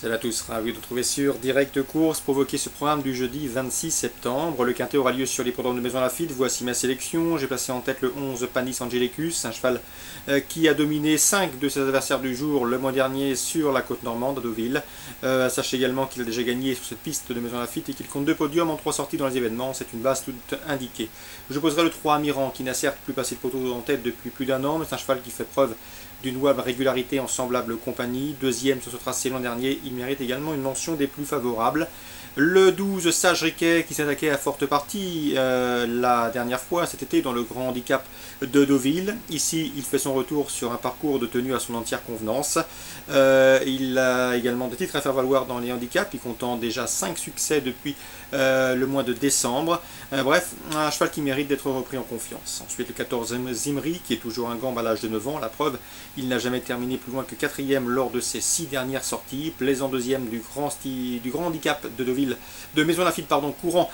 Salut à tous, ravi de vous retrouver sur Direct Course pour évoquer ce programme du jeudi 26 septembre. Le quintet aura lieu sur l'hippodrome de Maison-Lafitte. Voici ma sélection. J'ai placé en tête le 11 Panis Angelicus, un cheval qui a dominé 5 de ses adversaires du jour le mois dernier sur la côte normande à Deauville. Sachez également qu'il a déjà gagné sur cette piste de Maison-Lafitte et qu'il compte 2 podiums en 3 sorties dans les événements. C'est une base toute indiquée. Je poserai le 3 Amiran qui n'a certes plus passé de poteau en tête depuis plus d'un an, mais c'est un cheval qui fait preuve d'une louable régularité en semblable compagnie. Deuxième sur ce tracé l'an dernier, il mérite également une mention des plus favorables. Le 12 Sage Riquet qui s'attaquait à forte partie la dernière fois cet été dans le grand handicap de Deauville. Ici il fait son retour sur un parcours de tenue à son entière convenance. Il a également des titres à faire valoir dans les handicaps, il comptant déjà 5 succès depuis le mois de décembre. Bref, un cheval qui mérite d'être repris en confiance. Ensuite le 14 Zimri qui est toujours un gambe à l'âge de 9 ans. La preuve, il n'a jamais terminé plus loin que 4e lors de ses 6 dernières sorties. Plaisant deuxième du grand handicap de Deauville, de Maison-Lafitte courant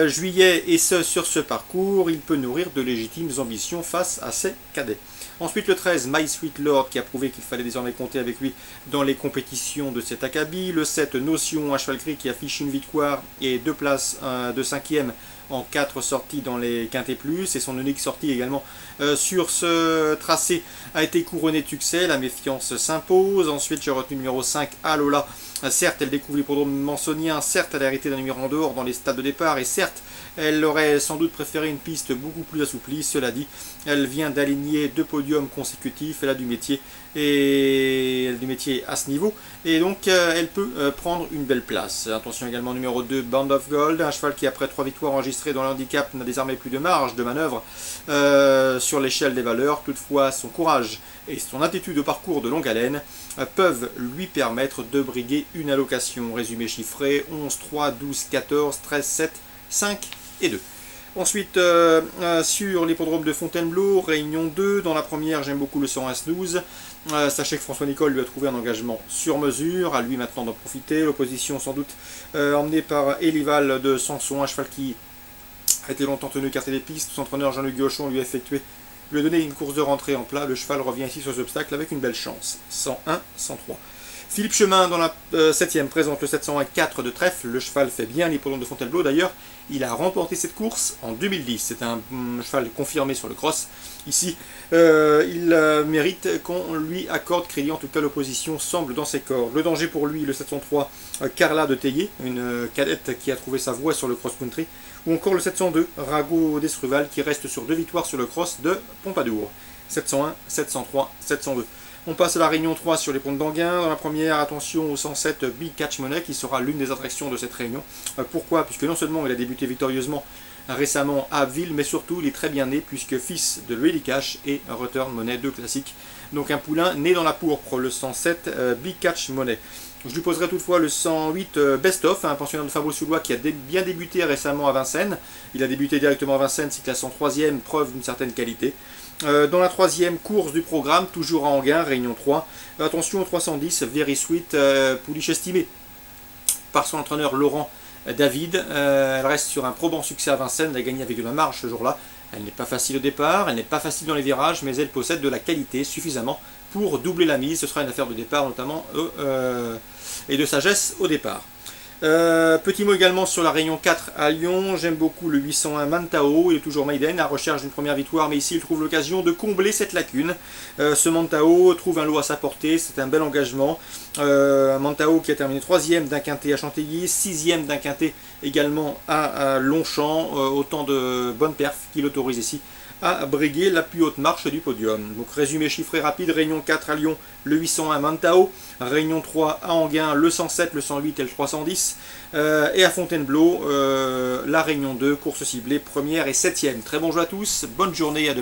juillet, et ce sur ce parcours, il peut nourrir de légitimes ambitions face à ses cadets. Ensuite le 13, My Sweet Lord qui a prouvé qu'il fallait désormais compter avec lui dans les compétitions de cet acabit. Le 7, Notion, un cheval gris qui affiche une victoire et 2 places de 5e en 4 sorties dans les Quintet Plus, et son unique sortie également sur ce tracé a été couronnée de succès. La méfiance s'impose. Ensuite j'ai retenu le numéro 5, Alola. Certes elle découvre l'hippodrome mansonien, certes elle a hérité d'un numéro en dehors dans les stades de départ, et certes elle aurait sans doute préféré une piste beaucoup plus assouplie. Cela dit, elle vient d'aligner 2 podiums consécutifs, elle a du métier à ce niveau, et donc elle peut prendre une belle place. Attention également numéro 2, Band of Gold, un cheval qui après 3 victoires enregistrées dans le handicap n'a désormais plus de marge de manœuvre sur l'échelle des valeurs. Toutefois son courage et son attitude au parcours de longue haleine peuvent lui permettre de briguer une allocation. Résumé chiffré 11, 3, 12, 14, 13, 7, 5 et 2. Ensuite, sur l'hippodrome de Fontainebleau, Réunion 2, dans la première, j'aime beaucoup le 101 Snooze. Sachez que François Nicole lui a trouvé un engagement sur mesure, à lui maintenant d'en profiter. L'opposition sans doute emmenée par Elival de Sanson, un cheval qui a été longtemps tenu écarté des pistes. Son entraîneur Jean-Luc Gauchon lui a donné une course de rentrée en plat. Le cheval revient ici sur cet obstacle avec une belle chance. 101, 103. Philippe Chemin dans la 7e présente le 701-4 de trèfle. Le cheval fait bien l'hippodrome de Fontainebleau. D'ailleurs, il a remporté cette course en 2010. C'est un cheval confirmé sur le cross. Ici, il mérite qu'on lui accorde crédit. En tout cas, l'opposition semble dans ses cordes. Le danger pour lui, le 703 Carla de Théier, une cadette qui a trouvé sa voie sur le cross-country. Ou encore le 702 Rago d'Esruval qui reste sur 2 victoires sur le cross de Pompadour. 701, 703, 702. On passe à la Réunion 3 sur les ponts d'Anguin. Dans la première, attention au 107 Big Catch Money qui sera l'une des attractions de cette réunion. Pourquoi? Puisque non seulement il a débuté victorieusement récemment à Abbeville, mais surtout il est très bien né puisque fils de Really Cash et Return Money, 2 classiques. Donc un poulain né dans la pourpre, le 107 Big Catch Money. Je lui poserai toutefois le 108 Best Of, un pensionnaire de Fabre-Soulois qui a bien débuté récemment à Vincennes. Il a débuté directement à Vincennes, s'il classe en 3e, preuve d'une certaine qualité. Dans la 3e course du programme, toujours à Anguin, Réunion 3, attention au 310, Very Sweet, pouliche estimée par son entraîneur Laurent David. Elle reste sur un probant succès à Vincennes, elle a gagné avec de la marge ce jour-là. Elle n'est pas facile au départ, elle n'est pas facile dans les virages, mais elle possède de la qualité suffisamment pour doubler la mise. Ce sera une affaire de départ notamment et de sagesse au départ. Petit mot également sur la Réunion 4 à Lyon. J'aime beaucoup le 801 Mantao. Il est toujours Maiden à recherche d'une première victoire, mais ici il trouve l'occasion de combler cette lacune. Ce Mantao trouve un lot à sa portée, c'est un bel engagement. Mantao qui a terminé 3e d'un quintet à Chantilly, 6e d'un quintet également à Longchamp. Autant de bonnes perfs qui l'autorisent ici à briguer la plus haute marche du podium. Donc résumé chiffré rapide, Réunion 4 à Lyon, le 801 Mantao, Réunion 3 à Anguin, le 107, le 108 et le 310, et à Fontainebleau, la Réunion 2, course ciblée, 1re et 7e. Très bon jeu à tous, bonne journée, à demain.